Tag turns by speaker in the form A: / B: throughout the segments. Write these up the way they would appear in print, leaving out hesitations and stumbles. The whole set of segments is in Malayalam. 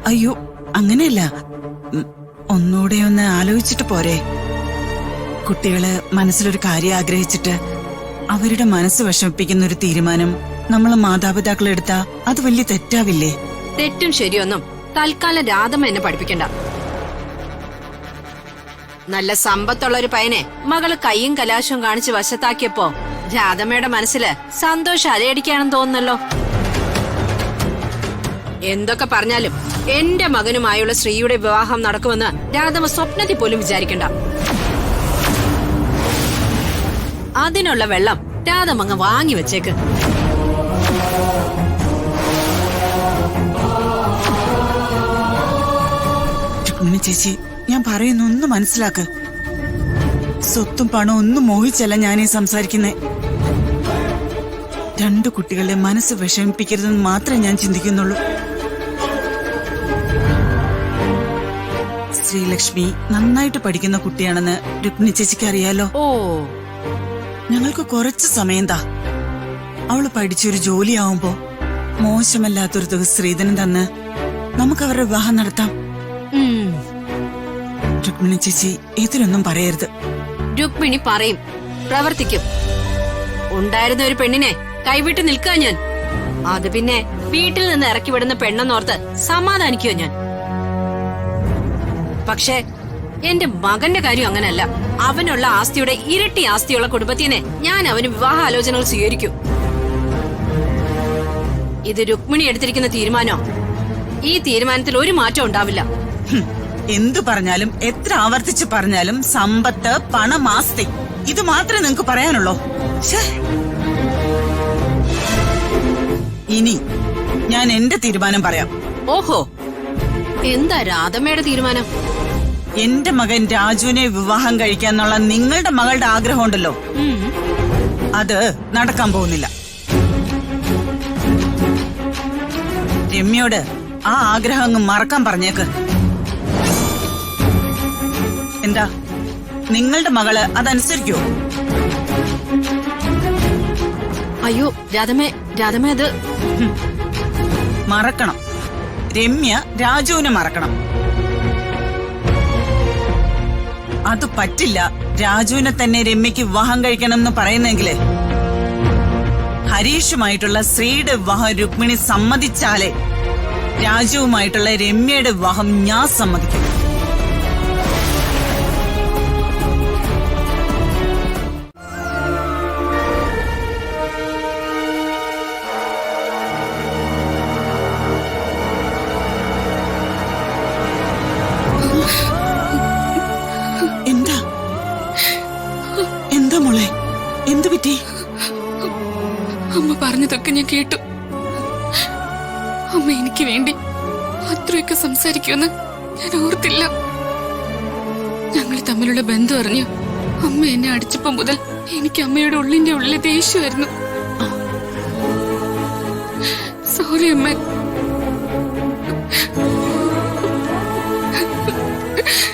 A: അയ്യോ അങ്ങനെയല്ല, ഒന്നുകൂടെ ഒന്ന് ആലോചിച്ചിട്ട് പോരെ. കുട്ടികള് മനസ്സിലൊരു കാര്യം ആഗ്രഹിച്ചിട്ട് അവരുടെ മനസ്സ് വിഷമിപ്പിക്കുന്ന ഒരു തീരുമാനം നമ്മൾ മാതാപിതാക്കൾ എടുത്താ അത് വലിയ തെറ്റാവില്ലേ?
B: തെറ്റും ശരിയൊന്നും തൽക്കാലം രാധമ്മ എന്നെ പഠിപ്പിക്കണ്ട. നല്ല സമ്പത്തുള്ള ഒരു പയ്യനെ മകള് കയ്യും കലാശവും കാണിച്ച് വശത്താക്കിയപ്പോ രാധമ്മയുടെ മനസ്സില് സന്തോഷം അലയടിക്കാണെന്ന് തോന്നുന്നല്ലോ. എന്തൊക്കെ പറഞ്ഞാലും എന്റെ മകനുമായുള്ള ശ്രീയുടെ വിവാഹം നടക്കുമെന്ന് രാധമ്മ സ്വപ്നത്തിൽ പോലും വിചാരിക്കണ്ട. അതിനുള്ള വെള്ളം രാധമ്മ അങ്ങ് വാങ്ങി വെച്ചേക്ക്.
A: രുക്മിണി ചേച്ചി, ഞാൻ പറയുന്ന ഒന്ന് മനസ്സിലാക്ക്. സ്വത്തും പണവും ഒന്നും മോഹിച്ചല്ല ഞാനീ സംസാരിക്കുന്നേ. രണ്ടു കുട്ടികളുടെ മനസ്സ് വിഷമിപ്പിക്കരുതെന്ന് മാത്രമേ ഞാൻ ചിന്തിക്കുന്നുള്ളൂ. ശ്രീലക്ഷ്മി നന്നായിട്ട് പഠിക്കുന്ന കുട്ടിയാണെന്ന് രുക്മിണി ചേച്ചിക്ക് അറിയാലോ.
B: ഓ,
A: ഞങ്ങൾക്ക് കുറച്ച് സമയം താ. അവള് പഠിച്ചൊരു ജോലിയാവുമ്പോ മോശമല്ലാത്തൊരു തുക ശ്രീധനം തന്ന് നമുക്ക് അവരുടെ വിവാഹം നടത്താം. രുക്മിണി ചേച്ചി ഇതിലൊന്നും പറയരുത്.
B: രുക്മിണി പറയും, പ്രവർത്തിക്കും. ഉണ്ടായിരുന്ന ഒരു പെണ്ണിനെ കൈവിട്ട് നിൽക്കുക ഞാൻ. അത് പിന്നെ വീട്ടിൽ നിന്ന് ഇറക്കി വിടുന്ന പെണ്ണെന്നോർത്ത് സമാധാനിക്കോ ഞാൻ. പക്ഷേ എന്റെ മകന്റെ കാര്യം അങ്ങനല്ല. അവനുള്ള ആസ്തിയുടെ ഇരട്ടി ആസ്തിയുള്ള കുടുംബത്തിനെ ഞാൻ അവന് വിവാഹാലോചനകൾ സ്വീകരിക്കും. ഇത് രുക്മിണി എടുത്തിരിക്കുന്ന തീരുമാനോ. ഈ തീരുമാനത്തിൽ ഒരു മാറ്റം ഉണ്ടാവില്ല.
A: എന്തു പറഞ്ഞാലും എത്ര ആവർത്തിച്ച് പറഞ്ഞാലും സമ്പത്ത്, പണം, ആസ്തി ഇത് മാത്രമേ നിങ്ങക്ക് പറയാനുള്ളൂ. ഇനി ഞാൻ എന്റെ തീരുമാനം പറയാം.
B: ഓഹോ, എന്താ രാധമ്മയുടെ തീരുമാനം?
A: എന്റെ മകൻ രാജുവിനെ വിവാഹം കഴിക്കാന്നുള്ള നിങ്ങളുടെ മകളുടെ ആഗ്രഹം ഉണ്ടല്ലോ, അത് നടക്കാൻ പോകുന്നില്ല. രമ്യയോട് ആ ആഗ്രഹം അങ്ങ് മറക്കാൻ പറഞ്ഞേക്ക്. എന്താ നിങ്ങളുടെ മകള് അതനുസരിക്കോ?
B: അയ്യോ രാധമ്മ അത്
A: മറക്കണം. രമ്യ രാജുവിനെ മറക്കണം. അത് പറ്റില്ല. രാജുവിനെ തന്നെ രമ്യക്ക് വിവാഹം കഴിക്കണം എന്ന് പറയുന്നെങ്കില് ഹരീഷുമായിട്ടുള്ള ശ്രീയുടെ വിവാഹം രുക്മിണി സമ്മതിച്ചാലേ രാജുവുമായിട്ടുള്ള രമ്യയുടെ വിവാഹം ഞാൻ സമ്മതിക്കും. എന്താ മോളെ, എന്തു പറ്റി?
C: അമ്മ പറഞ്ഞതൊക്കെ ഞാൻ കേട്ടു. അമ്മ എനിക്ക് വേണ്ടി അത്രയൊക്കെ സംസാരിക്കുമെന്ന് ഞാൻ ഓർത്തില്ല. ഞങ്ങൾ തമ്മിലുള്ള ബന്ധം അറിഞ്ഞു അമ്മ എന്നെ അടിച്ചപ്പോ മുതൽ എനിക്ക് അമ്മയുടെ ഉള്ളിന്റെ ഉള്ളിലെ ദേഷ്യമായിരുന്നു. സോറി അമ്മ.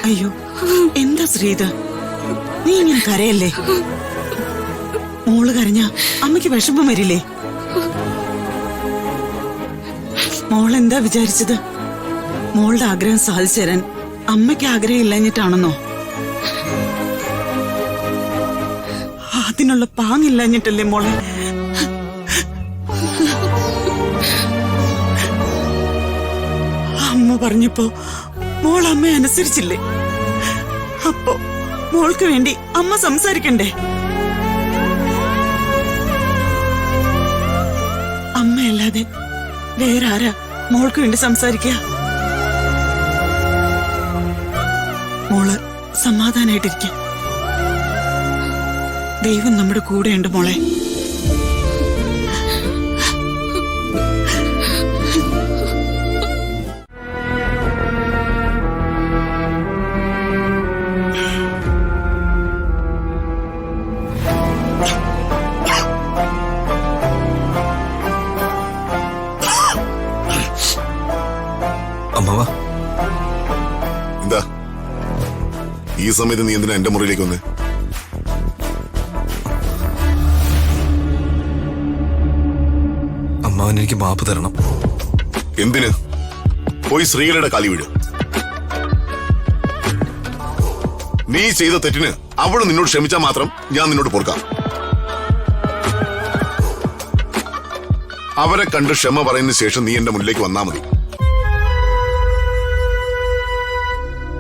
A: അയ്യോ എന്താ ശ്രീത്, നീ ഇങ്ങനെ കരയല്ലേ? മോള് കരഞ്ഞ അമ്മയ്ക്ക് വിഷമം വരില്ലേ? മോളെന്താ വിചാരിച്ചത്? മോളുടെ ആഗ്രഹം സാധിച്ചു തരാൻ അമ്മയ്ക്ക് ആഗ്രഹം ഇല്ലഞ്ഞിട്ടാണെന്നോ? അതിനുള്ള പാങ്ങില്ലഞ്ഞിട്ടല്ലേ മോളെ? അമ്മ പറഞ്ഞപ്പോ മോൾ അമ്മയെ അനുസരിച്ചില്ലേ? അപ്പോ മോൾക്ക് വേണ്ടി അമ്മ സംസാരിക്കണ്ടേ? അമ്മയല്ലാതെ വേറെ ആരാ മോൾക്ക് വേണ്ടി സംസാരിക്കുക? മോള് സമാധാനായിട്ടിരിക്ക. ദൈവം നമ്മുടെ കൂടെയുണ്ട് മോളെ.
D: എന്താ ഈ സമയത്ത് നീ എന്തിനാ എന്റെ മുറിയിലേക്ക് വന്നേ?
E: അമ്മാവൻ എനിക്ക് മാപ്പ് തരണം.
D: എന്തിന്? പോയി ശ്രീകലയുടെ കാലി വീഴും. നീ ചെയ്ത തെറ്റിന് അവള് നിന്നോട് ക്ഷമിച്ചാൽ മാത്രം ഞാൻ നിന്നോട് പൊറുക്കാം. അവരെ കണ്ട് ക്ഷമ പറയുന്നതിന് ശേഷം നീ എന്റെ മുന്നിലേക്ക് വന്നാ മതി.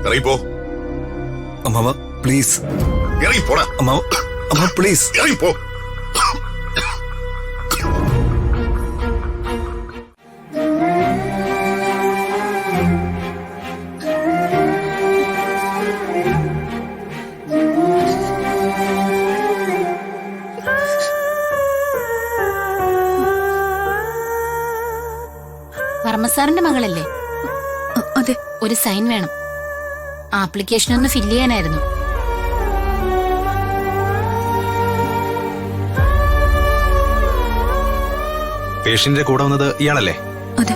D: ഇറങ്ങിപ്പോ.
E: അമ്മാവ പ്ലീസ്.
D: ഇറങ്ങിപ്പോടാ.
E: അമ്മാവ പ്ലീസ്.
D: ഇറങ്ങിപ്പോ.
F: വർമ്മസാറിന്റെ മകളല്ലേ?
C: അതെ.
F: ഒരു സൈൻ വേണം. ആപ്ലിക്കേഷൻ ഒന്ന് ഫില്ല് ചെയ്യാനായിരുന്നു.
G: പേഷ്യന്റിന്റെ കൂടെ വന്നത് ഇയാളല്ലേ?
C: അതെ.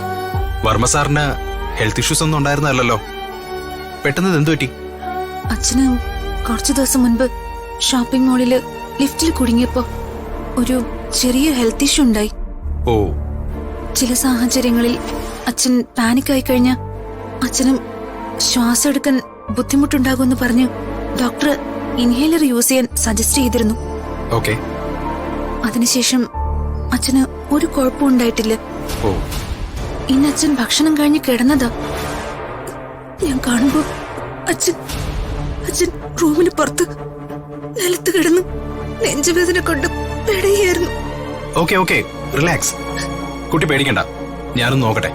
G: വർമ്മ സാറിന് ഹെൽത്ത് ഇഷ്യൂസ് ഒന്നും ഉണ്ടായിരുന്നല്ലോ. പെട്ടെന്ന് എന്തു പറ്റി?
C: അച്ഛന് കുറച്ചു ദിവസം മുൻപ് ഷോപ്പിംഗ് മോളില് ലിഫ്റ്റിൽ കുടുങ്ങിയപ്പോ ഒരു ചെറിയ ഹെൽത്ത് ഇഷ്യൂ ഉണ്ടായി.
G: ഓ.
C: ചില സാഹചര്യങ്ങളിൽ അച്ഛൻ പാനിക് ആയി കഴിഞ്ഞ അച്ഛനും ശ്വാസം എടുക്കാൻ ബുദ്ധിമുട്ടുണ്ടാകുമെന്ന് പറഞ്ഞ് ഡോക്ടർ ഇൻഹേലർ യൂസ് ചെയ്യാൻ സജസ്റ്റ് ചെയ്തിരുന്നു.
G: ഓക്കെ.
C: അതിനുശേഷം അച്ഛന് ഒരു കുഴപ്പവും ഉണ്ടായിട്ടില്ല.
G: ഓ.
C: ഇന്ന് അച്ഛൻ ഭക്ഷണം കഴിഞ്ഞ് കിടന്നതാ. ഞാൻ കാണുമ്പോ അച്ഛൻ റൂമിന് പുറത്ത് നിലത്ത് കിടന്നു നെഞ്ചുവേദന കൊണ്ട് പെടയായിരുന്നു.
G: Okay relax. കുട്ടി പേടിക്കണ്ട, ഞാനൊന്ന് നോക്കട്ടെ.